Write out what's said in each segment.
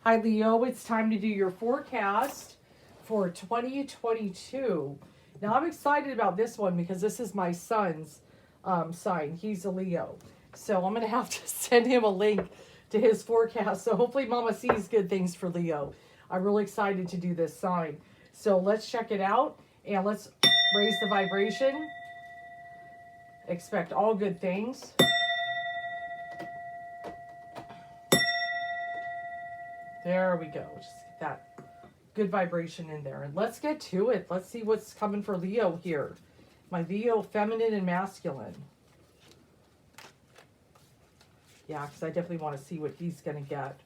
Hi, Leo. It's time to do your forecast for 2022. Now, I'm excited about this one because this is my son's sign. He's a Leo. So I'm going to have to send him a link to his forecast. So hopefully Mama sees good things for Leo. I'm really excited to do this sign. So let's check it out and let's raise the vibration. Expect all good things. There we go. Just get that good vibration in there. And let's get to it. Let's see what's coming for Leo here. My Leo, feminine and masculine. Yeah, because I definitely want to see what he's going to get.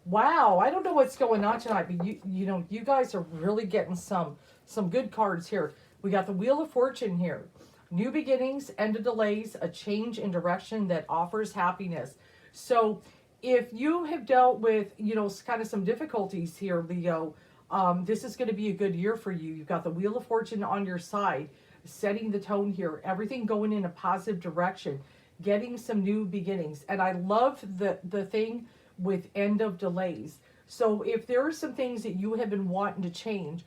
Wow, I don't know what's going on tonight, but you guys are really getting some good cards here. We got the Wheel of Fortune here. New beginnings, end of delays, a change in direction that offers happiness. So if you have dealt with, kind of some difficulties here, Leo, this is going to be a good year for you. You've got the Wheel of Fortune on your side, setting the tone here. Everything going in a positive direction, getting some new beginnings. And I love the thing with end of delays. So if there are some things that you have been wanting to change,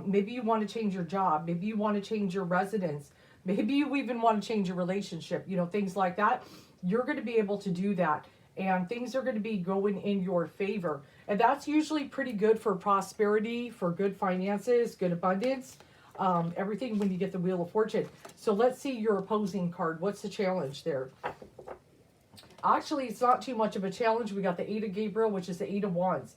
maybe you want to change your job, maybe you want to change your residence, maybe you even want to change your relationship, things like that, you're going to be able to do that. And things are going to be going in your favor. And that's usually pretty good for prosperity, for good finances, good abundance, everything when you get the Wheel of Fortune. So let's see your opposing card. What's the challenge there? Actually, it's not too much of a challenge. We got the Eight of Gabriel, which is the Eight of Wands.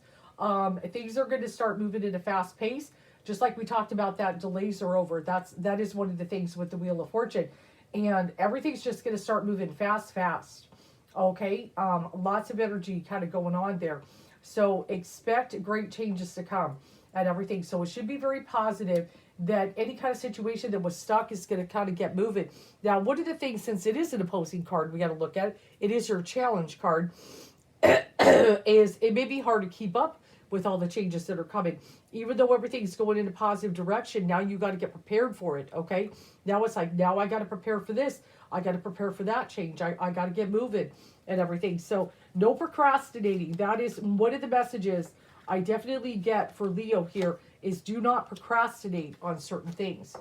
Things are going to start moving at a fast pace. Just like we talked about, that delays are over. That is one of the things with the Wheel of Fortune. And everything's just going to start moving fast. Okay, lots of energy kind of going on there. So expect great changes to come and everything. So it should be very positive that any kind of situation that was stuck is going to kind of get moving. Now, one of the things, since it is an opposing card, we got to look at it is your challenge card, is it may be hard to keep up with all the changes that are coming. Even though everything's going in a positive direction, now you got to get prepared for it, okay? Now it's like, now I got to prepare for this. I got to prepare for that change. I got to get moving and everything. So no procrastinating. That is one of the messages I definitely get for Leo here, is do not procrastinate on certain things.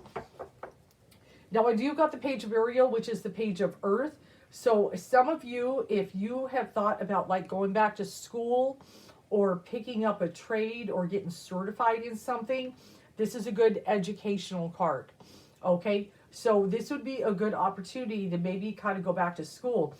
Now I do got the Page of Ariel, which is the Page of Earth. So some of you, if you have thought about like going back to school or picking up a trade or getting certified in something, this is a good educational card. Okay, so this would be a good opportunity to maybe kind of go back to school.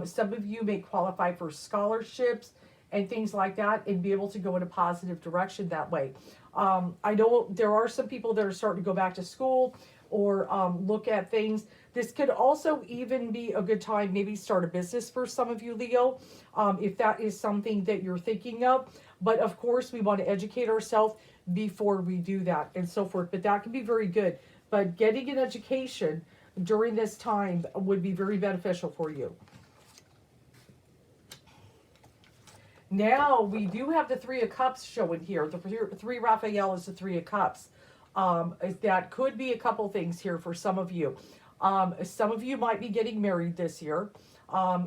Some of you may qualify for scholarships and things like that and be able to go in a positive direction that way. I know there are some people that are starting to go back to school or look at things. This could also even be a good time, maybe start a business for some of you, Leo, if that is something that you're thinking of. But of course, we want to educate ourselves before we do that and so forth. But that can be very good. But getting an education during this time would be very beneficial for you. Now, we do have the Three of Cups showing here. The three Raphael is the Three of Cups. That could be a couple things here for some of you. Some of you might be getting married this year.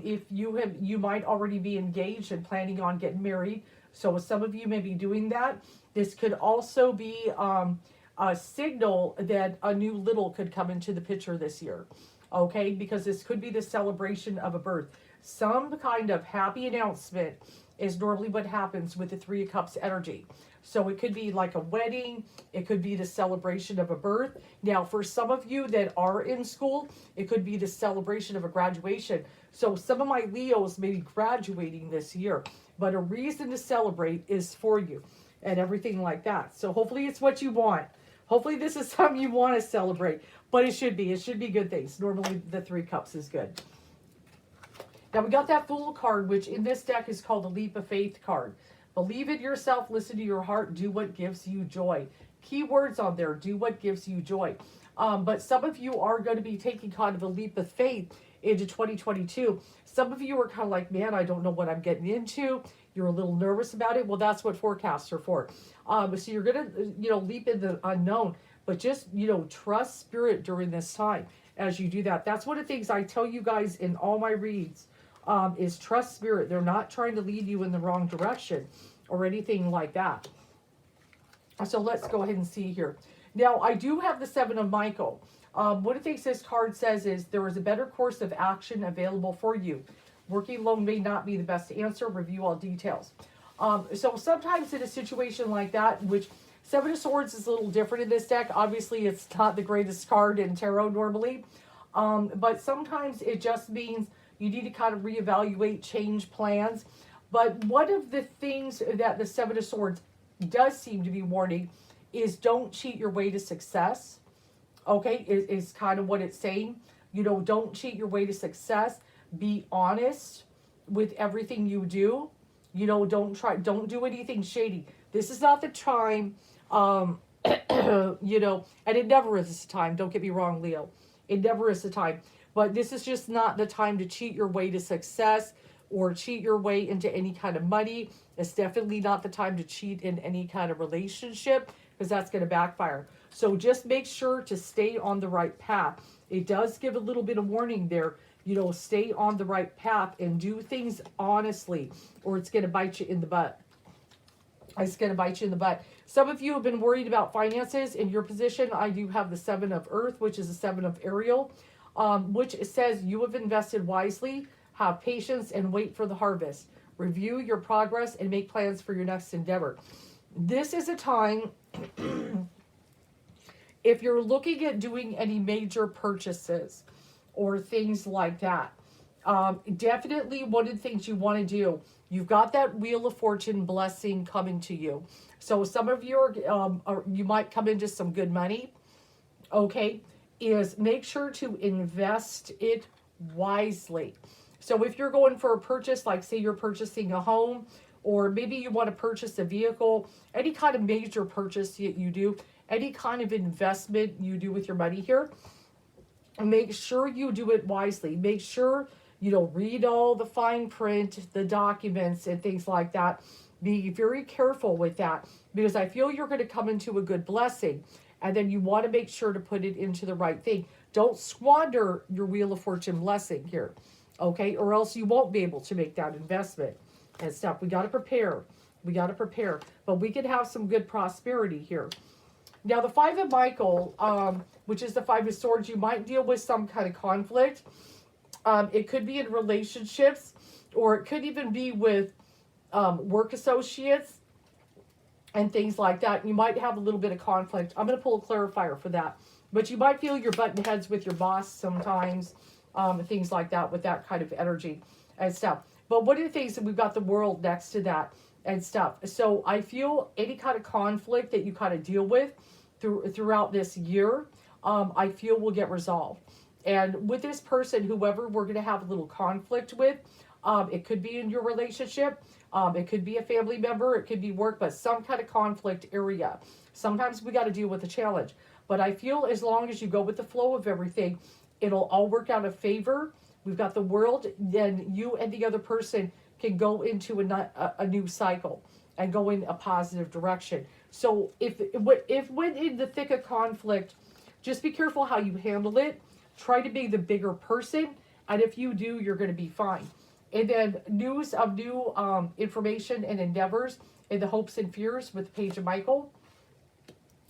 If you might already be engaged and planning on getting married. So some of you may be doing that. This could also be a signal that a new little could come into the picture this year. Okay, because this could be the celebration of a birth. Some kind of happy announcement is normally what happens with the Three of Cups energy. So it could be like a wedding. It could be the celebration of a birth. Now, for some of you that are in school, it could be the celebration of a graduation. So some of my Leos may be graduating this year, but a reason to celebrate is for you and everything like that. So hopefully it's what you want. Hopefully this is something you want to celebrate, but it should be good things. Normally the Three Cups is good. Now we got that Fool card, which in this deck is called the Leap of Faith card. Believe in yourself, listen to your heart, do what gives you joy. Key words on there, do what gives you joy. But some of you are going to be taking kind of a leap of faith into 2022. Some of you are kind of like, man, I don't know what I'm getting into. You're a little nervous about it. Well, that's what forecasts are for. So you're going to, leap in the unknown, but just, trust spirit during this time as you do that. That's one of the things I tell you guys in all my reads. is trust spirit. They're not trying to lead you in the wrong direction or anything like that. So let's go ahead and see here. Now, I do have the Seven of Michael. One of the things this card says is there is a better course of action available for you. Working alone may not be the best answer. Review all details. So sometimes in a situation like that, which Seven of Swords is a little different in this deck. Obviously, it's not the greatest card in tarot normally. But sometimes it just means you need to kind of reevaluate, change plans. But one of the things that the Seven of Swords does seem to be warning is don't cheat your way to success. Okay, is kind of what it's saying. You know, don't cheat your way to success. Be honest with everything you do. You know, don't do anything shady. This is not the time, you know, and it never is the time. Don't get me wrong, Leo. It never is the time. But this is just not the time to cheat your way to success or cheat your way into any kind of money. It's definitely not the time to cheat in any kind of relationship because that's going to backfire. So just make sure to stay on the right path. It does give a little bit of warning there. You know, stay on the right path and do things honestly or it's going to bite you in the butt. It's going to bite you in the butt. Some of you have been worried about finances. In your position, I do have the Seven of Earth, which is the Seven of Ariel, which says you have invested wisely, have patience, and wait for the harvest. Review your progress and make plans for your next endeavor. This is a time, if you're looking at doing any major purchases or things like that, definitely one of the things you want to do, you've got that Wheel of Fortune blessing coming to you. So some of you you might come into some good money, okay, is make sure to invest it wisely. So if you're going for a purchase, like say you're purchasing a home, or maybe you want to purchase a vehicle, any kind of major purchase that you do, any kind of investment you do with your money here, make sure you do it wisely. Make sure, you know, read all the fine print, the documents and things like that. Be very careful with that because I feel you're going to come into a good blessing and then you want to make sure to put it into the right thing. Don't squander your Wheel of Fortune blessing here, okay? Or else you won't be able to make that investment and stuff. We got to prepare. We got to prepare. But we can have some good prosperity here. Now, the Five of Michael, which is the Five of Swords, you might deal with some kind of conflict. It could be in relationships, or it could even be with work associates and things like that. You might have a little bit of conflict. I'm going to pull a clarifier for that. But you might feel you're butting heads with your boss sometimes, things like that with that kind of energy and stuff. But one of the things that we've got the World next to that and stuff. So I feel any kind of conflict that you kind of deal with throughout this year, I feel will get resolved. And with this person, whoever we're going to have a little conflict with, it could be in your relationship, it could be a family member, it could be work, but some kind of conflict area. Sometimes we got to deal with a challenge. But I feel as long as you go with the flow of everything, it'll all work out in favor. We've got the World, then you and the other person can go into a new cycle and go in a positive direction. So if when in the thick of conflict, just be careful how you handle it. Try to be the bigger person, and if you do, you're going to be fine. And then news of new information and endeavors in the hopes and fears with the Page of Michael.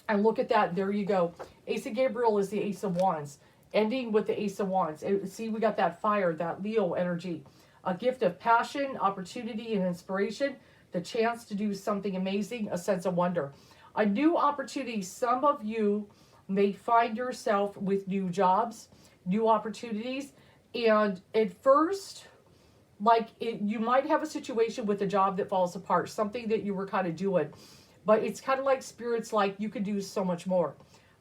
And look at that. There you go. Ace of Gabriel is the Ace of Wands. Ending with the Ace of Wands. See, we got that fire, that Leo energy. A gift of passion, opportunity, and inspiration. The chance to do something amazing. A sense of wonder. A new opportunity. Some of you may find yourself with new jobs, new opportunities. And at first, you might have a situation with a job that falls apart. Something that you were kind of doing. But it's kind of like Spirit's like, you could do so much more.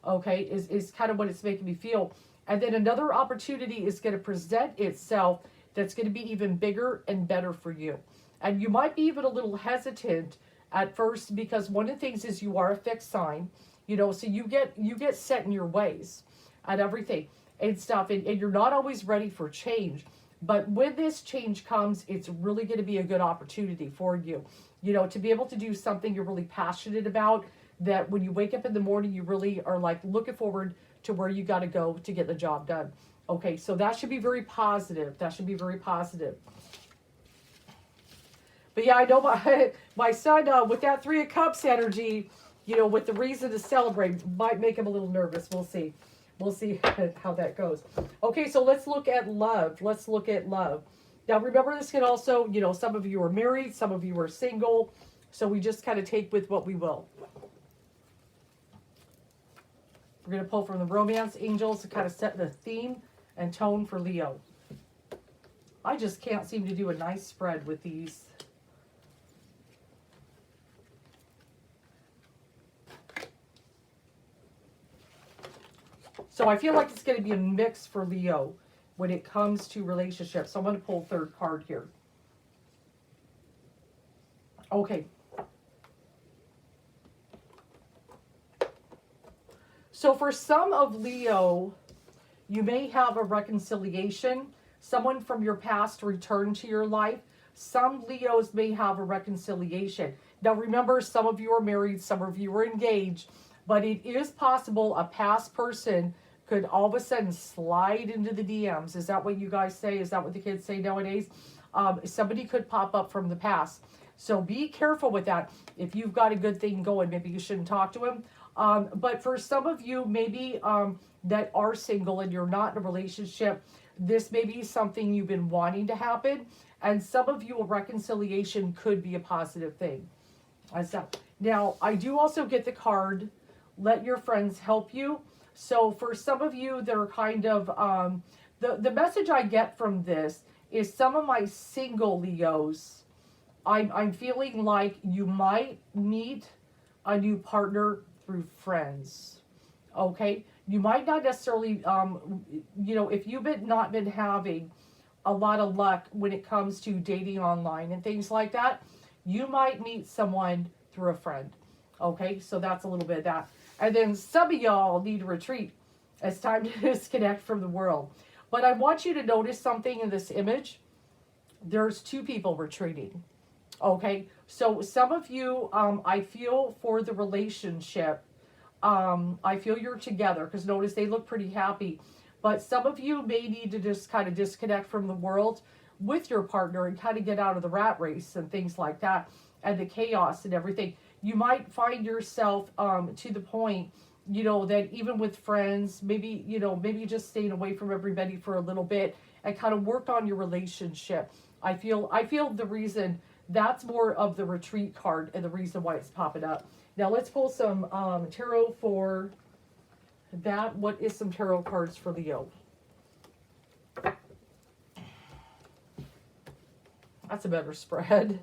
Okay, is kind of what it's making me feel. And then another opportunity is going to present itself that's going to be even bigger and better for you. And you might be even a little hesitant at first because one of the things is you are a fixed sign, you know, so you get set in your ways and everything and stuff. And you're not always ready for change. But when this change comes, it's really going to be a good opportunity for you, you know, to be able to do something you're really passionate about, that when you wake up in the morning, you really are like looking forward to where you got to go to get the job done. Okay, so that should be very positive. That should be very positive. But yeah, I know my my son with that Three of Cups energy, you know, with the reason to celebrate, might make him a little nervous. We'll see. We'll see how that goes. Okay, so let's look at love. Let's look at love. Now, remember, this can also, you know, some of you are married, some of you are single. So we just kind of take with what we will. We're going to pull from the romance angels to kind of set the theme and tone for Leo. I just can't seem to do a nice spread with these. So I feel like it's going to be a mix for Leo when it comes to relationships. So I'm going to pull third card here. Okay. So for some of Leo, you may have a reconciliation. Someone from your past returned to your life. Some Leos may have a reconciliation. Now remember, some of you are married, some of you are engaged, but it is possible a past person could all of a sudden slide into the DMs. Is that what you guys say? Is that what the kids say nowadays? Somebody could pop up from the past. So be careful with that. If you've got a good thing going, maybe you shouldn't talk to him. But for some of you, maybe that are single and you're not in a relationship, this may be something you've been wanting to happen. And some of you, a reconciliation could be a positive thing. Now, I do also get the card, let your friends help you. So for some of you, they're kind of, the message I get from this is some of my single Leos, I'm feeling like you might meet a new partner through friends. Okay? You might not necessarily, you know, if you've not been having a lot of luck when it comes to dating online and things like that, you might meet someone through a friend. Okay? So that's a little bit of that. And then some of y'all need to retreat. It's time to disconnect from the world. But I want you to notice something in this image. There's two people retreating. Okay? So some of you, I feel for the relationship, I feel you're together. Because notice they look pretty happy. But some of you may need to just kind of disconnect from the world with your partner and kind of get out of the rat race and things like that. And the chaos and everything. You might find yourself to the point, you know, that even with friends, maybe, you know, maybe just staying away from everybody for a little bit and kind of work on your relationship. I feel the reason that's more of the retreat card and the reason why it's popping up. Now let's pull some tarot for that. What is some tarot cards for Leo? That's a better spread.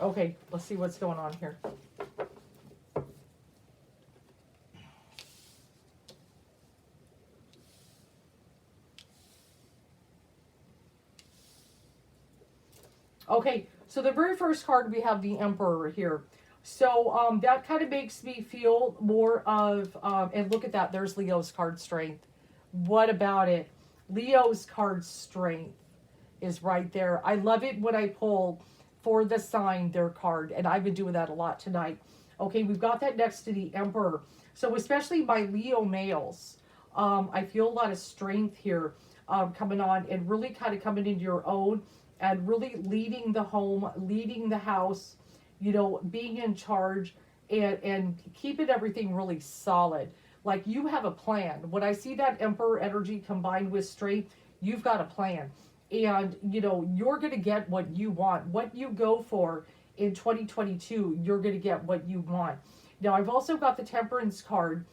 Okay, let's see what's going on here. Okay, so the very first card, we have the Emperor here. So that kind of makes me feel more of, and look at that, there's Leo's card Strength. What about it? Leo's card Strength is right there. I love it when I pull for the sign their card, and I've been doing that a lot tonight. Okay, we've got that next to the Emperor. So especially my Leo males, I feel a lot of strength here coming on and really kind of coming into your own and really leading the home, leading the house, you know, being in charge and keeping everything really solid. Like you have a plan. When I see that Emperor energy combined with strength, you've got a plan. And, you know, you're going to get what you want. What you go for in 2022, you're going to get what you want. Now, I've also got the Temperance card,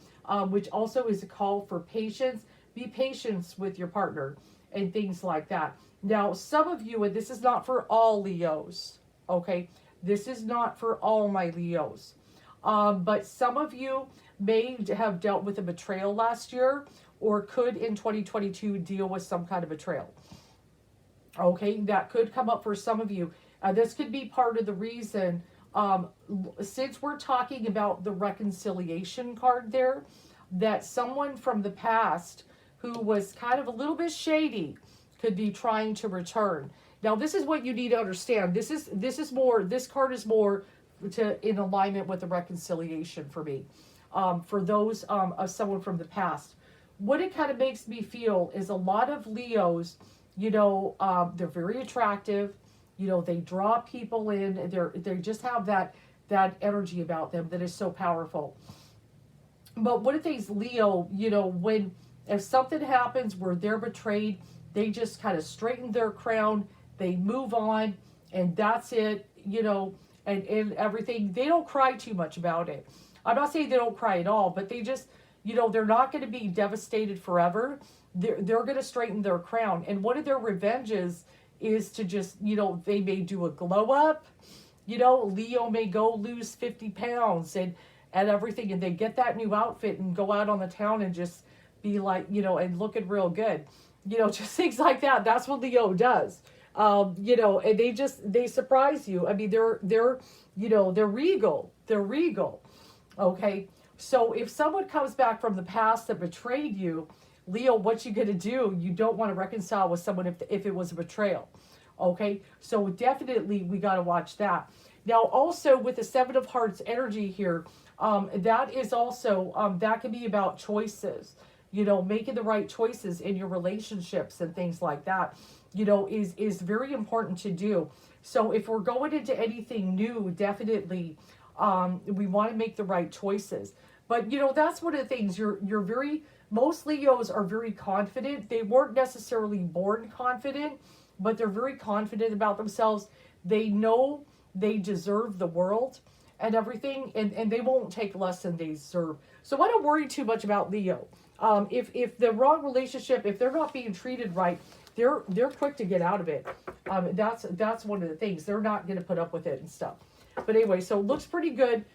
which also is a call for patience. Be patient with your partner and things like that. Now, some of you, and this is not for all Leos, okay? This is not for all my Leos. But some of you may have dealt with a betrayal last year or could in 2022 deal with some kind of betrayal. Okay, that could come up for some of you. This could be part of the reason, since we're talking about the reconciliation card there, that someone from the past who was kind of a little bit shady could be trying to return. Now, this is what you need to understand. This card is more in alignment with the reconciliation for me. For those of someone from the past. What it kind of makes me feel is a lot of Leos, they're very attractive. They draw people in. They just have that energy about them that is so powerful. But what if these Leo, if something happens where they're betrayed, they just kind of straighten their crown, they move on, and that's it, and everything. They don't cry too much about it. I'm not saying they don't cry at all, but they just, they're not going to be devastated forever. They're going to straighten their crown. And one of their revenges is to just, they may do a glow up. Leo may go lose 50 pounds and everything, and they get that new outfit and go out on the town and just be like, and looking real good. Just things like that. That's what Leo does. And they surprise you. I mean, they're regal. They're regal. Okay. So if someone comes back from the past that betrayed you, Leo, what you gonna do? You don't want to reconcile with someone if it was a betrayal. Okay. So definitely we got to watch that. Now, also with the Seven of Hearts energy here, that is also, that can be about choices, making the right choices in your relationships and things like that, is very important to do. So if we're going into anything new, definitely, we want to make the right choices. But, that's one of the things most Leos are very confident. They weren't necessarily born confident, but they're very confident about themselves. They know they deserve the world and everything, and they won't take less than they deserve. So I don't worry too much about Leo. If the wrong relationship, if they're not being treated right, they're quick to get out of it. That's one of the things. They're not going to put up with it and stuff. But anyway, so it looks pretty good.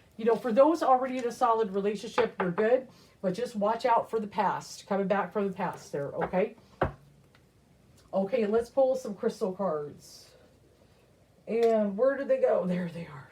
For those already in a solid relationship, you're good. But just watch out for the past, coming back from the past there, okay? Okay, let's pull some crystal cards. And where did they go? There they are.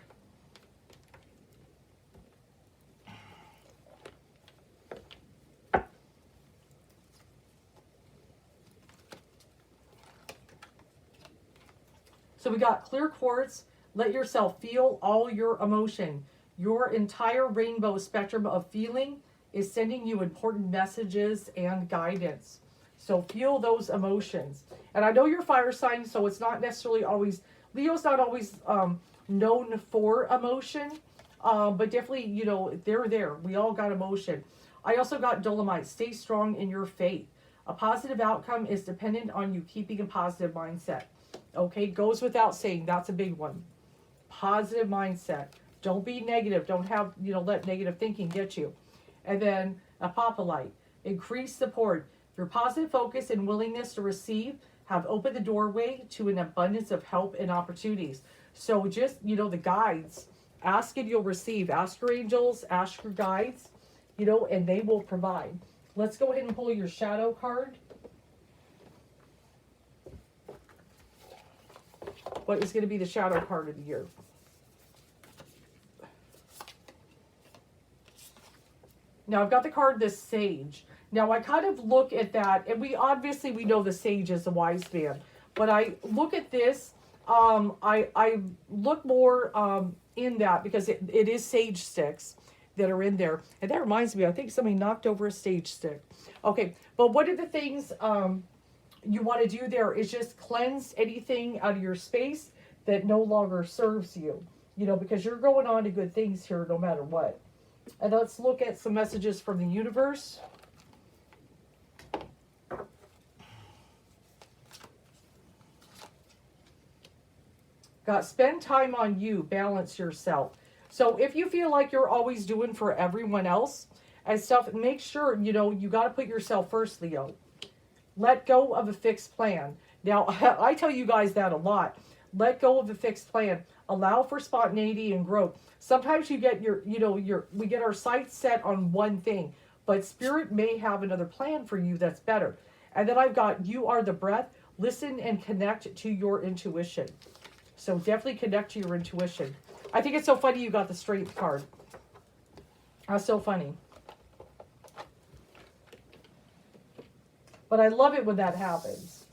So we got clear quartz. Let yourself feel all your emotion. Your entire rainbow spectrum of feeling is sending you important messages and guidance. So feel those emotions. And I know you're fire sign, so it's not necessarily always, Leo's not always known for emotion, but definitely, they're there. We all got emotion. I also got Dolomite. Stay strong in your faith. A positive outcome is dependent on you keeping a positive mindset. Okay, goes without saying. That's a big one. Positive mindset. Don't be negative. Don't have, let negative thinking get you. And then Apophyllite. Increase support. Your positive focus and willingness to receive have opened the doorway to an abundance of help and opportunities. So just, the guides. Ask and you'll receive. Ask your angels. Ask your guides. And they will provide. Let's go ahead and pull your shadow card. What is going to be the shadow card of the year? Now I've got the card, the Sage. Now I kind of look at that, and we know the Sage is the wise man. But I look at this, I look more in that because it is sage sticks that are in there. And that reminds me, I think somebody knocked over a sage stick. Okay, but one of the things you want to do there is just cleanse anything out of your space that no longer serves you. Because you're going on to good things here no matter what. And let's look at some messages from the universe. Got spend time on you, balance yourself. So if you feel like you're always doing for everyone else and stuff, make sure, you got to put yourself first, Leo. Let go of a fixed plan. Now, I tell you guys that a lot. Let go of a fixed plan. Allow for spontaneity and growth. Sometimes you get we get our sights set on one thing, but Spirit may have another plan for you that's better. And then I've got, you are the breath. Listen and connect to your intuition. So definitely connect to your intuition. I think it's so funny you got the Strength card. That's so funny. But I love it when that happens.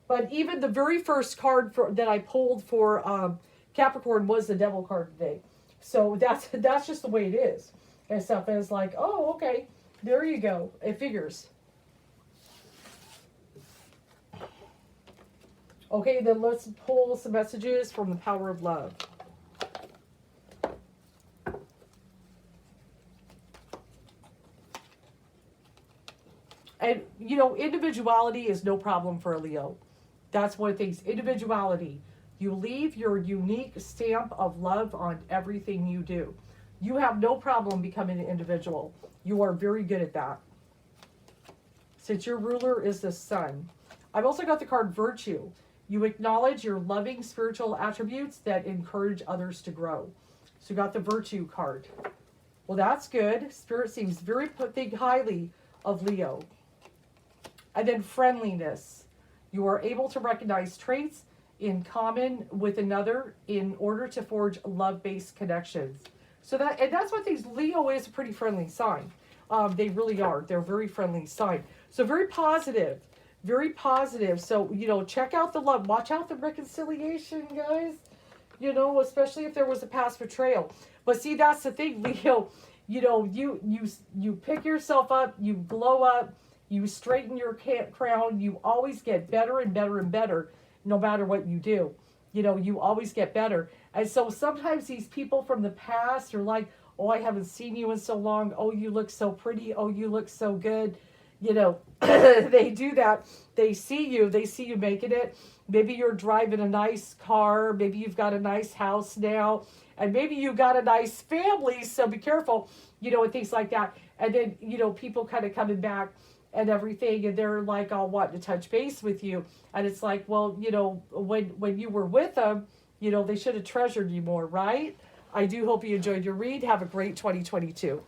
But even the very first card that I pulled for Capricorn was the Devil card today. So that's just the way it is. And stuff. And it's like, oh, okay. There you go. It figures. Okay, then let's pull some messages from the Power of Love. And, you know, individuality is no problem for a Leo. That's one of the things. Individuality. You leave your unique stamp of love on everything you do. You have no problem becoming an individual. You are very good at that. Since your ruler is the sun. I've also got the card Virtue. You acknowledge your loving spiritual attributes that encourage others to grow. So you got the Virtue card. Well, that's good. Spirit seems very think highly of Leo. And then friendliness. You are able to recognize traits in common with another in order to forge love-based connections. So that's what things. Leo is a pretty friendly sign. They really are. They're a very friendly sign. So very positive. Very positive. So, you know, check out the love. Watch out the reconciliation, guys. You know, especially if there was a past betrayal. But see, that's the thing, Leo. You know, you pick yourself up. You glow up. You straighten your crown. You always get better and better and better, no matter what you do. You know, you always get better. And so sometimes these people from the past are like, oh, I haven't seen you in so long. Oh, you look so pretty. Oh, you look so good. You know, they do that. They see you making it. Maybe you're driving a nice car. Maybe you've got a nice house now. And maybe you got a nice family. So be careful, you know, and things like that. And then, you know, people kind of coming back and everything. And they're like, I'll want to touch base with you. And it's like, well, you know, when you were with them, you know, they should have treasured you more, right? I do hope you enjoyed your read. Have a great 2022.